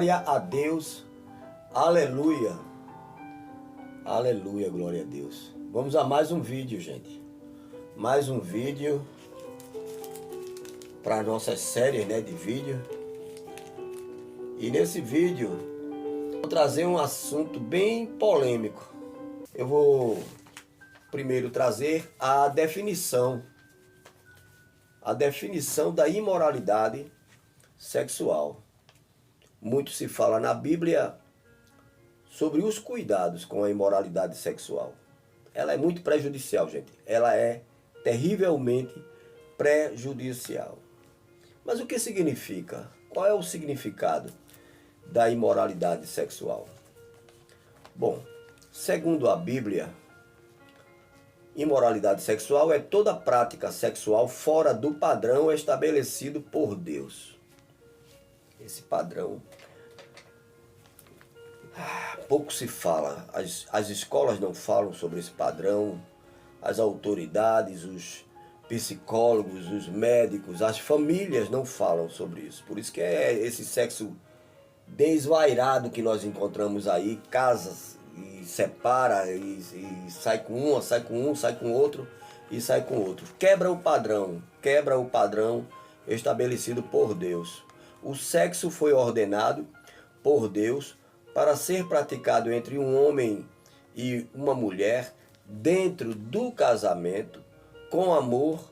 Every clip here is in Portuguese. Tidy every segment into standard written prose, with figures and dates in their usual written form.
Glória a Deus. Aleluia. Aleluia, glória a Deus. Vamos a mais um vídeo, gente. Mais um vídeo para nossas séries, né, de vídeo. E nesse vídeo vou trazer um assunto bem polêmico. Eu vou primeiro trazer a definição da imoralidade sexual. Muito se fala na Bíblia sobre os cuidados com a imoralidade sexual. Ela é muito prejudicial, gente. Ela é terrivelmente prejudicial. Mas o que significa? Qual é o significado da imoralidade sexual? Bom, segundo a Bíblia, imoralidade sexual é toda prática sexual fora do padrão estabelecido por Deus. Esse padrão, pouco se fala. As escolas não falam sobre esse padrão, as autoridades, os psicólogos, os médicos, as famílias não falam sobre isso. Por isso que é esse sexo desvairado que nós encontramos aí, casas e separa e sai com uma, sai com um, sai com outro e sai com outro. Quebra o padrão estabelecido por Deus. O sexo foi ordenado por Deus para ser praticado entre um homem e uma mulher dentro do casamento, com amor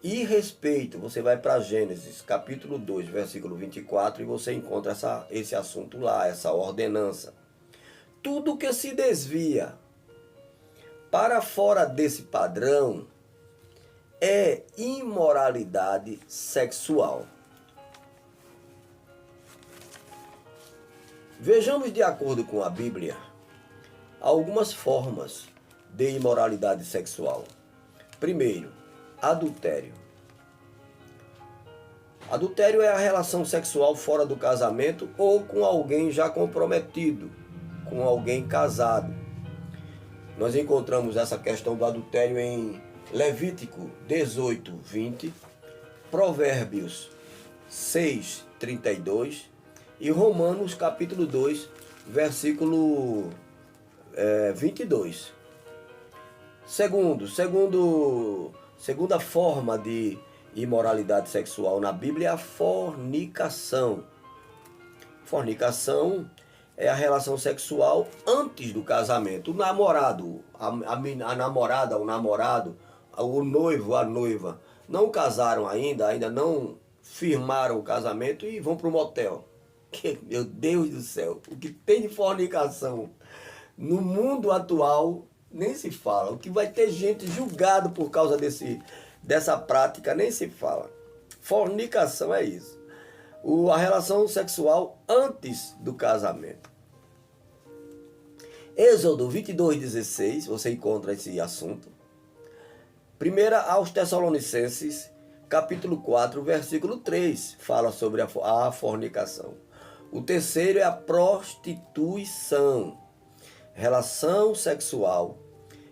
e respeito. Você vai para Gênesis, capítulo 2, versículo 24, e você encontra esse assunto lá, essa ordenança. Tudo que se desvia para fora desse padrão é imoralidade sexual. Vejamos, de acordo com a Bíblia, algumas formas de imoralidade sexual. Primeiro, adultério. Adultério é a relação sexual fora do casamento ou com alguém já comprometido, com alguém casado. Nós encontramos essa questão do adultério em Levítico 18, 20, Provérbios 6, 32 e Romanos capítulo 2, versículo 22. Segunda forma de imoralidade sexual na Bíblia é a fornicação. Fornicação é a relação sexual antes do casamento. O namorado, a namorada, o namorado, o noivo, a noiva, não casaram ainda não firmaram o casamento e vão para o motel. Meu Deus do céu, o que tem de fornicação no mundo atual nem se fala. O que vai ter gente julgado por causa dessa prática nem se fala. Fornicação é isso. A relação sexual antes do casamento. Êxodo 22:16, você encontra esse assunto. 1 aos Tessalonicenses, capítulo 4, versículo 3, fala sobre a fornicação. O terceiro é a prostituição, relação sexual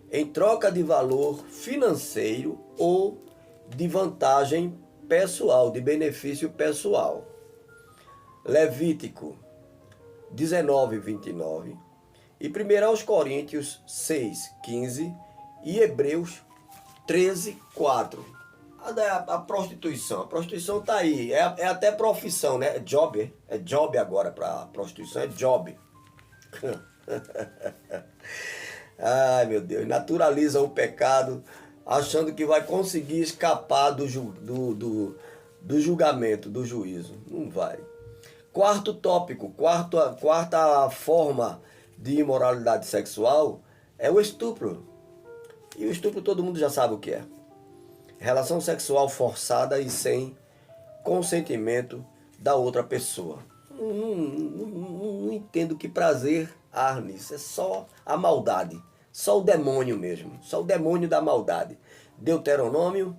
em troca de valor financeiro ou de vantagem pessoal, de benefício pessoal. Levítico 19, 29 e 1 aos Coríntios 6, 15 e Hebreus 13, 4. A prostituição. A prostituição está aí. É até profissão, né? É job agora para prostituição. É job. Ai, meu Deus. Naturaliza o pecado achando que vai conseguir escapar do julgamento, do juízo. Não vai. Quarto tópico, quarta forma de imoralidade sexual é o estupro. E o estupro todo mundo já sabe o que é. Relação sexual forçada e sem consentimento da outra pessoa. Não entendo que prazer há nisso. É só a maldade. Só o demônio mesmo. Só o demônio da maldade. Deuteronômio,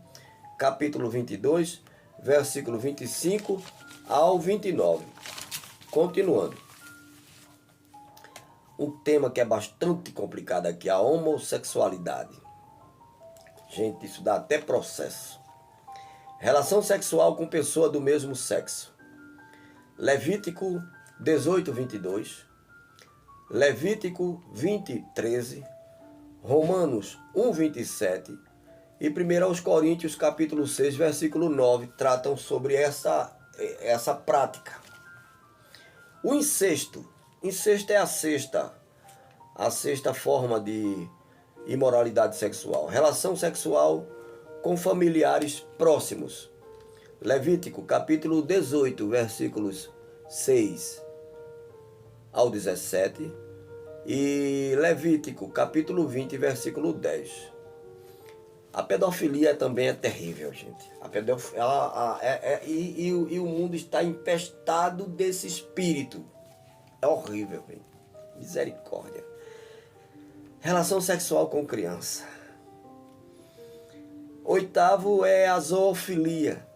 capítulo 22, versículo 25 ao 29. Continuando. Um tema que é bastante complicado aqui, a homossexualidade. Gente, isso dá até processo. Relação sexual com pessoa do mesmo sexo. Levítico 18, 22, Levítico 20, 13, Romanos 1, 27 e 1 aos Coríntios capítulo 6, versículo 9, tratam sobre essa prática. O incesto. Incesto é a sexta forma de imoralidade sexual. Relação sexual com familiares próximos. Levítico capítulo 18, versículos 6 ao 17 e Levítico capítulo 20, versículo 10. A pedofilia também é terrível, gente. E o mundo está empestado desse espírito. É horrível, gente. Misericórdia. Relação sexual com criança. Oitavo é a zoofilia.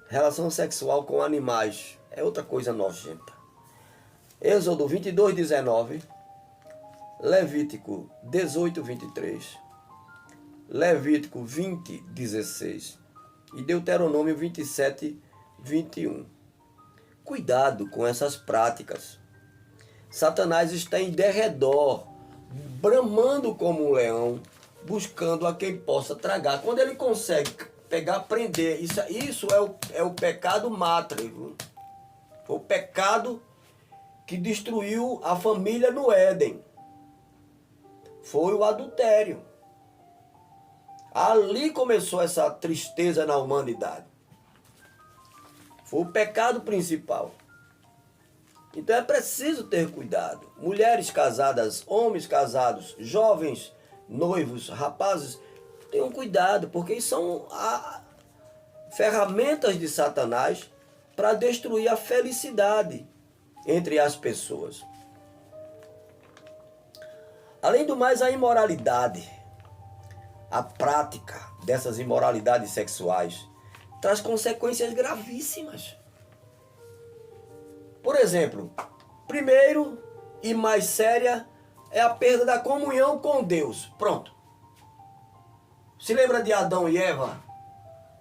Relação sexual com animais. É outra coisa nojenta. Êxodo 22, 19. Levítico 18, 23. Levítico 20, 16. E Deuteronômio 27, 21. Cuidado com essas práticas. Satanás está em derredor, bramando como um leão, buscando a quem possa tragar. Quando ele consegue pegar, prender, isso é o pecado matre, o pecado que destruiu a família no Éden. Foi o adultério. Ali começou essa tristeza na humanidade. Foi o pecado principal. Então é preciso ter cuidado. Mulheres casadas, homens casados, jovens, noivos, rapazes, tenham cuidado, porque são ferramentas de Satanás para destruir a felicidade entre as pessoas. Além do mais, a imoralidade, a prática dessas imoralidades sexuais traz consequências gravíssimas. Por exemplo, primeiro e mais séria é a perda da comunhão com Deus. Pronto. Se lembra de Adão e Eva?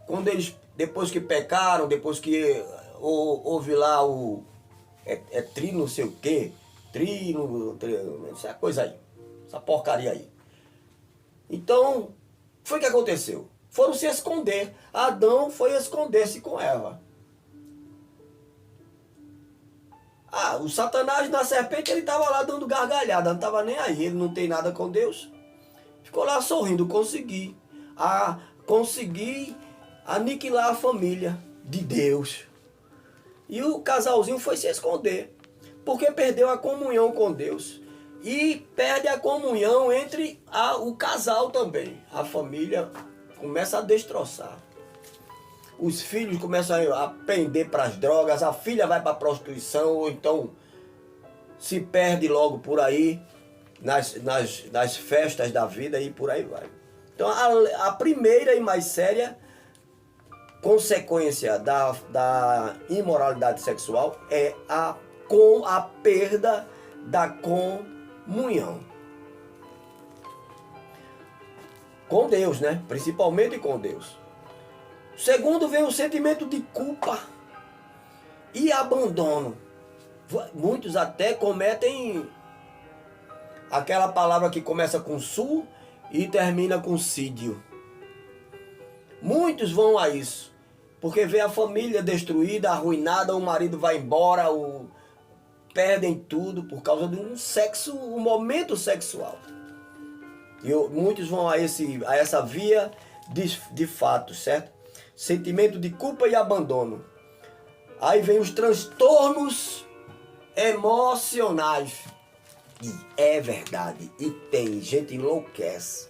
Quando eles, depois que pecaram, depois que houve lá tri não sei o quê, essa coisa aí, essa porcaria aí. Então, foi o que aconteceu. Foram se esconder. Adão foi esconder-se com Eva. O Satanás na serpente, ele estava lá dando gargalhada, não estava nem aí, ele não tem nada com Deus. Ficou lá sorrindo, consegui aniquilar a família de Deus. E o casalzinho foi se esconder, porque perdeu a comunhão com Deus. E perde a comunhão entre o casal também. A família começa a destroçar. Os filhos começam a pender para as drogas, a filha vai para a prostituição, ou então se perde logo por aí, nas festas da vida e por aí vai. Então a primeira e mais séria consequência da imoralidade sexual é a perda da comunhão com Deus, né? Principalmente com Deus. Segundo, vem o sentimento de culpa e abandono. Muitos até cometem aquela palavra que começa com su e termina com sídio. Muitos vão a isso, porque vê a família destruída, arruinada, o marido vai embora, perdem tudo por causa de um momento sexual. E muitos vão a essa via de fato, certo? Sentimento de culpa e abandono. Aí vem os transtornos emocionais. E é verdade, e tem gente enlouquece.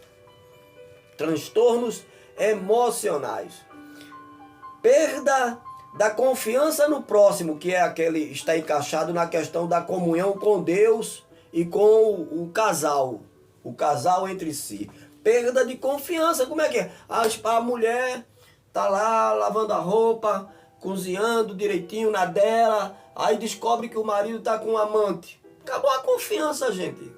Transtornos emocionais. Perda da confiança no próximo, que é aquele está encaixado na questão da comunhão com Deus e com o casal entre si. Perda de confiança, como é que é? A mulher tá lá lavando a roupa, cozinhando direitinho na dela, aí descobre que o marido tá com um amante. Acabou a confiança, gente.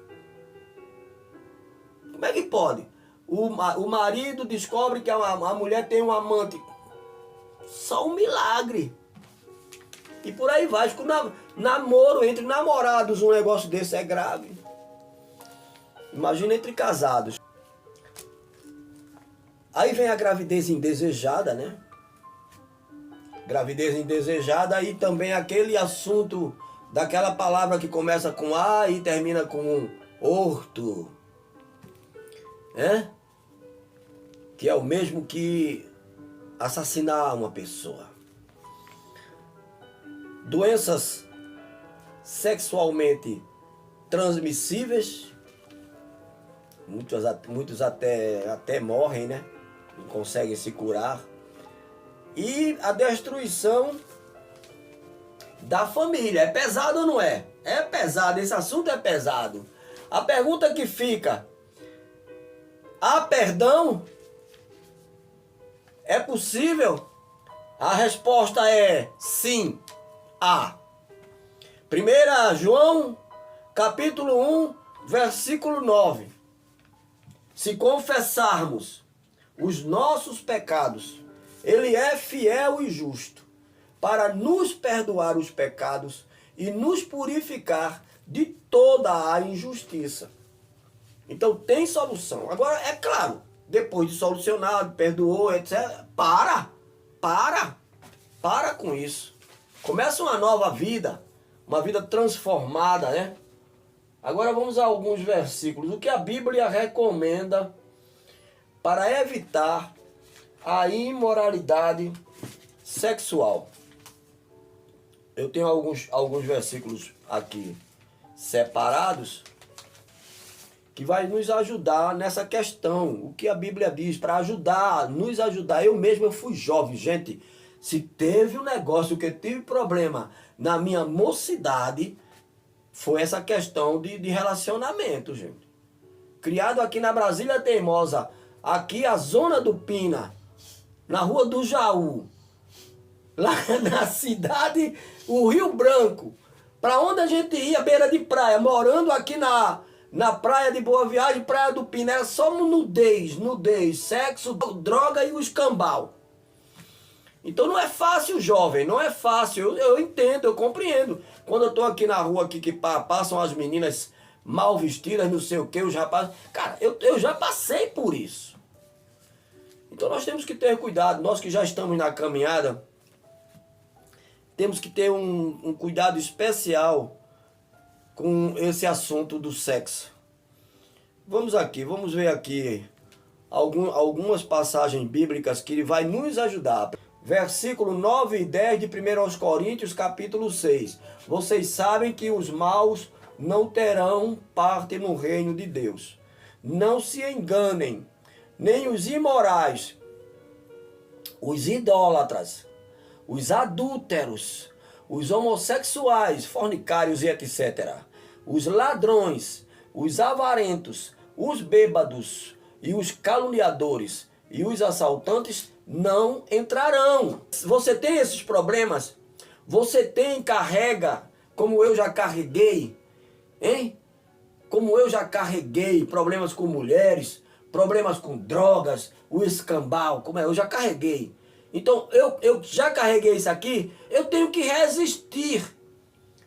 Como é que pode? O marido descobre que a mulher tem um amante. Só um milagre. E por aí vai. Namoro entre namorados, um negócio desse é grave. Imagina entre casados. Aí vem a gravidez indesejada, né? Gravidez indesejada e também aquele assunto daquela palavra que começa com A e termina com orto. Né? Que é o mesmo que assassinar uma pessoa. Doenças sexualmente transmissíveis, muitos até morrem, né? Não conseguem se curar. E a destruição da família. É pesado ou não é? É pesado, esse assunto é pesado. A pergunta que fica: há perdão? É possível? A resposta é sim, há. 1 João, capítulo 1, versículo 9. Se confessarmos os nossos pecados, Ele é fiel e justo para nos perdoar os pecados e nos purificar de toda a injustiça. Então tem solução. Agora, é claro, depois de solucionado, perdoou, etc. Para com isso. Começa uma nova vida, uma vida transformada, né? Agora vamos a alguns versículos. O que a Bíblia recomenda para evitar a imoralidade sexual. Eu tenho alguns versículos aqui separados que vai nos ajudar nessa questão. O que a Bíblia diz para nos ajudar. Eu mesmo fui jovem, gente. Se teve um negócio que eu tive problema na minha mocidade, foi essa questão de relacionamento, gente. Criado aqui na Brasília Teimosa, aqui a zona do Pina, na rua do Jaú, lá na cidade, o Rio Branco, para onde a gente ia, beira de praia, morando aqui na praia de Boa Viagem, praia do Pina, era só nudez, sexo, droga e o escambau. Então não é fácil, jovem, não é fácil, eu entendo, eu compreendo. Quando eu tô aqui na rua aqui, que passam as meninas mal vestidas, não sei o que, os rapazes... Cara, eu já passei por isso. Então nós temos que ter cuidado, nós que já estamos na caminhada, temos que ter um cuidado especial com esse assunto do sexo. Vamos ver aqui algumas passagens bíblicas que ele vai nos ajudar. Versículo 9 e 10 de 1 Coríntios, capítulo 6. Vocês sabem que os maus não terão parte no reino de Deus. Não se enganem, nem os imorais, os idólatras, os adúlteros, os homossexuais, fornicários e etc., os ladrões, os avarentos, os bêbados e os caluniadores e os assaltantes não entrarão. Você tem esses problemas? Você carrega, como eu já carreguei, hein? Como eu já carreguei problemas com mulheres, problemas com drogas, o escambau, eu já carreguei. Então, eu já carreguei isso aqui, eu tenho que resistir.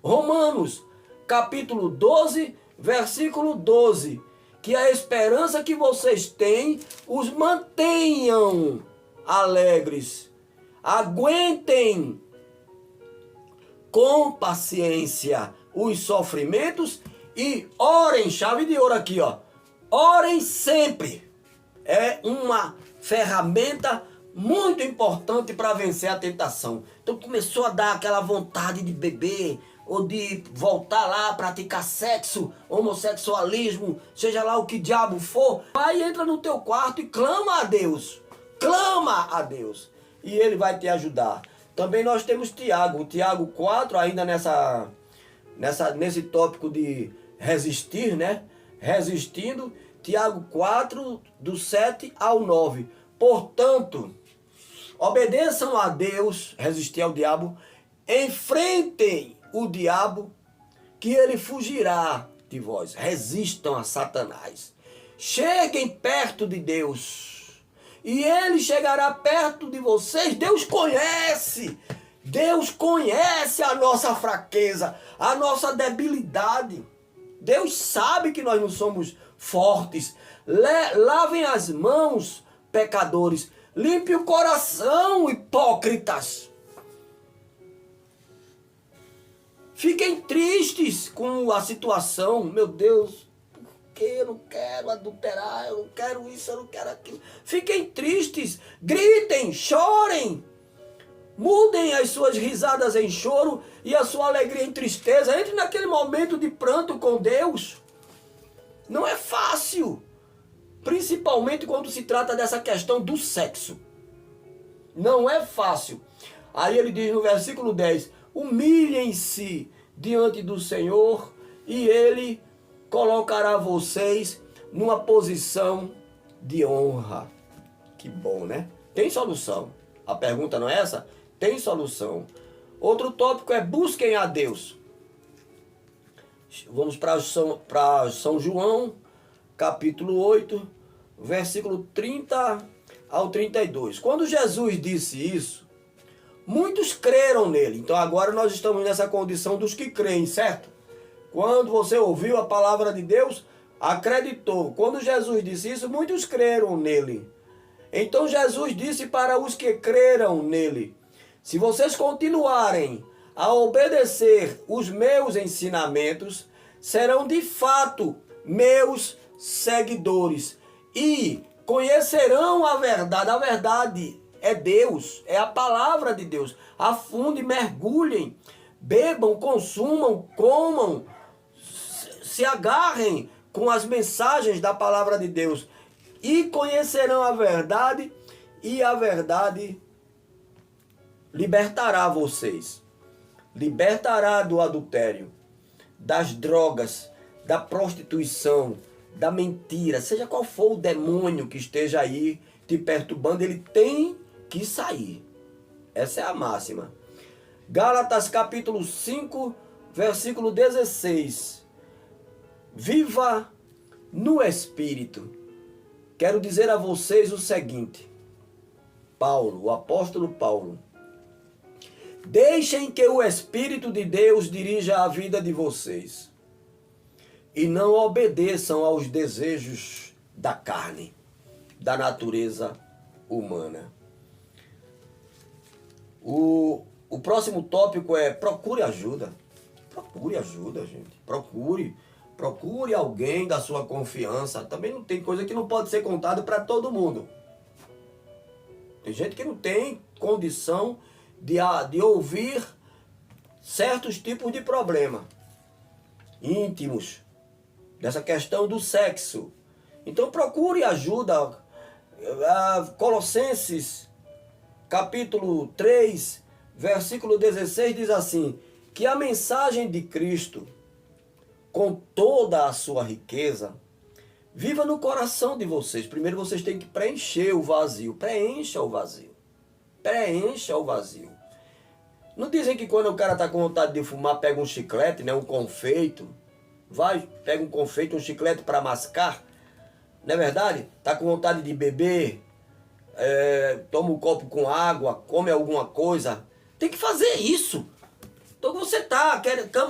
Romanos, capítulo 12, versículo 12. Que a esperança que vocês têm os mantenham alegres. Aguentem com paciência os sofrimentos e orem, chave de ouro aqui, ó. Orem sempre. É uma ferramenta muito importante para vencer a tentação. Então começou a dar aquela vontade de beber, ou de voltar lá a praticar sexo, homossexualismo, seja lá o que diabo for. Vai, entra no teu quarto e clama a Deus. Clama a Deus. E Ele vai te ajudar. Também nós temos Tiago 4, ainda nesse tópico de resistir, né? Resistindo. Tiago 4, do 7 ao 9. Portanto, obedeçam a Deus, resistir ao diabo, enfrentem o diabo, que ele fugirá de vós. Resistam a Satanás. Cheguem perto de Deus, e ele chegará perto de vocês. Deus conhece Deus conhece a nossa fraqueza, a nossa debilidade. Deus sabe que nós não somos fortes. Lavem as mãos, pecadores. Limpe o coração, hipócritas. Fiquem tristes com a situação. Meu Deus, por que eu não quero adulterar? Eu não quero isso, eu não quero aquilo. Fiquem tristes, gritem, chorem. Mudem as suas risadas em choro e a sua alegria em tristeza. Entre naquele momento de pranto com Deus. Não é fácil. Principalmente quando se trata dessa questão do sexo. Não é fácil. Aí ele diz no versículo 10, humilhem-se diante do Senhor e Ele colocará vocês numa posição de honra. Que bom, né? Tem solução. A pergunta não é essa? Tem solução. Outro tópico é busquem a Deus. Vamos para São João, capítulo 8, versículo 30 ao 32. Quando Jesus disse isso, muitos creram nele. Então agora nós estamos nessa condição dos que creem, certo? Quando você ouviu a palavra de Deus, acreditou. Quando Jesus disse isso, muitos creram nele. Então Jesus disse para os que creram nele, se vocês continuarem a obedecer os meus ensinamentos, serão de fato meus seguidores e conhecerão a verdade. A verdade é Deus, é a palavra de Deus. Afundem, mergulhem, bebam, consumam, comam, se agarrem com as mensagens da palavra de Deus e conhecerão a verdade, e a verdade libertará vocês. Libertará do adultério, das drogas, da prostituição, da mentira, seja qual for o demônio que esteja aí te perturbando, ele tem que sair. Essa é a máxima. Gálatas capítulo 5, versículo 16. Viva no Espírito. Quero dizer a vocês o seguinte. Paulo, o apóstolo Paulo. Deixem que o Espírito de Deus dirija a vida de vocês. E não obedeçam aos desejos da carne, da natureza humana. O próximo tópico é procure ajuda. Procure ajuda, gente. Procure alguém da sua confiança. Também não tem coisa que não pode ser contada para todo mundo. Tem gente que não tem condição de ouvir certos tipos de problema íntimos, dessa questão do sexo. Então procure ajuda. Colossenses capítulo 3, versículo 16 diz assim, que a mensagem de Cristo, com toda a sua riqueza, viva no coração de vocês. Primeiro vocês têm que preencher o vazio. Preencha o vazio. Preencha o vazio. Não dizem que quando o cara está com vontade de fumar, pega um chiclete, né, um confeito. Vai, pega um confeito, um chiclete para mascar. Não é verdade? Está com vontade de beber, toma um copo com água, come alguma coisa. Tem que fazer isso. Então você está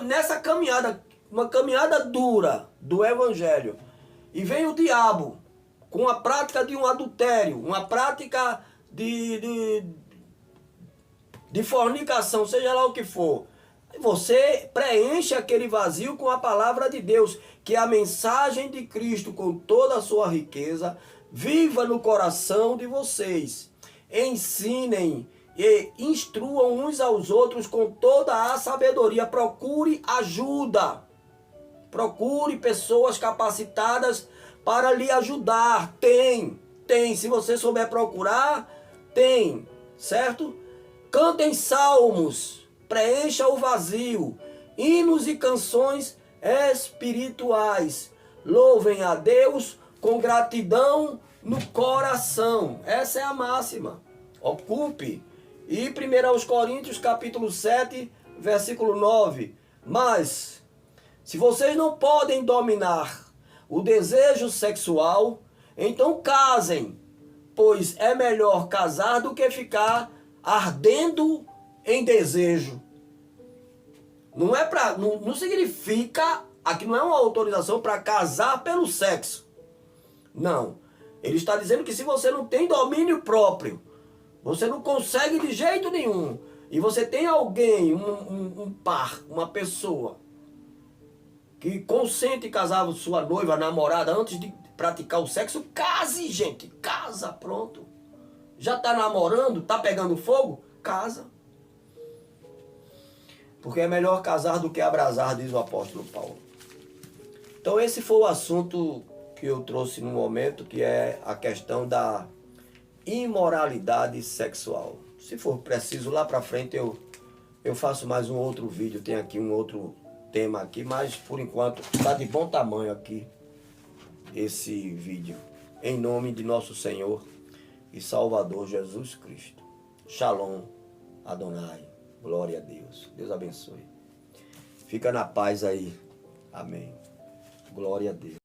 nessa caminhada, uma caminhada dura do Evangelho. E vem o diabo com a prática de um adultério, uma prática de fornicação, seja lá o que for. Você preenche aquele vazio com a palavra de Deus, que é a mensagem de Cristo com toda a sua riqueza, viva no coração de vocês. Ensinem e instruam uns aos outros com toda a sabedoria. Procure ajuda. Procure pessoas capacitadas para lhe ajudar. Tem. Se você souber procurar, tem. Certo? Cantem salmos. Preencha o vazio. Hinos e canções espirituais. Louvem a Deus com gratidão no coração. Essa é a máxima. Ocupe. E 1 Coríntios capítulo 7, versículo 9. Mas, se vocês não podem dominar o desejo sexual, então casem, pois é melhor casar do que ficar ardendo em desejo. Não é para, não significa, aqui não é uma autorização para casar pelo sexo. Não. Ele está dizendo que se você não tem domínio próprio, você não consegue de jeito nenhum, e você tem alguém, um par, uma pessoa, que consente em casar sua noiva, namorada, antes de praticar o sexo, case, gente. Casa, pronto. Já está namorando, está pegando fogo? Casa. Porque é melhor casar do que abrasar, diz o apóstolo Paulo. Então esse foi o assunto que eu trouxe no momento, que é a questão da imoralidade sexual. Se for preciso, lá para frente eu faço mais um outro vídeo, tem aqui um outro tema aqui, mas por enquanto está de bom tamanho aqui esse vídeo. Em nome de nosso Senhor e Salvador Jesus Cristo. Shalom, Adonai. Glória a Deus. Deus abençoe. Fica na paz aí. Amém. Glória a Deus.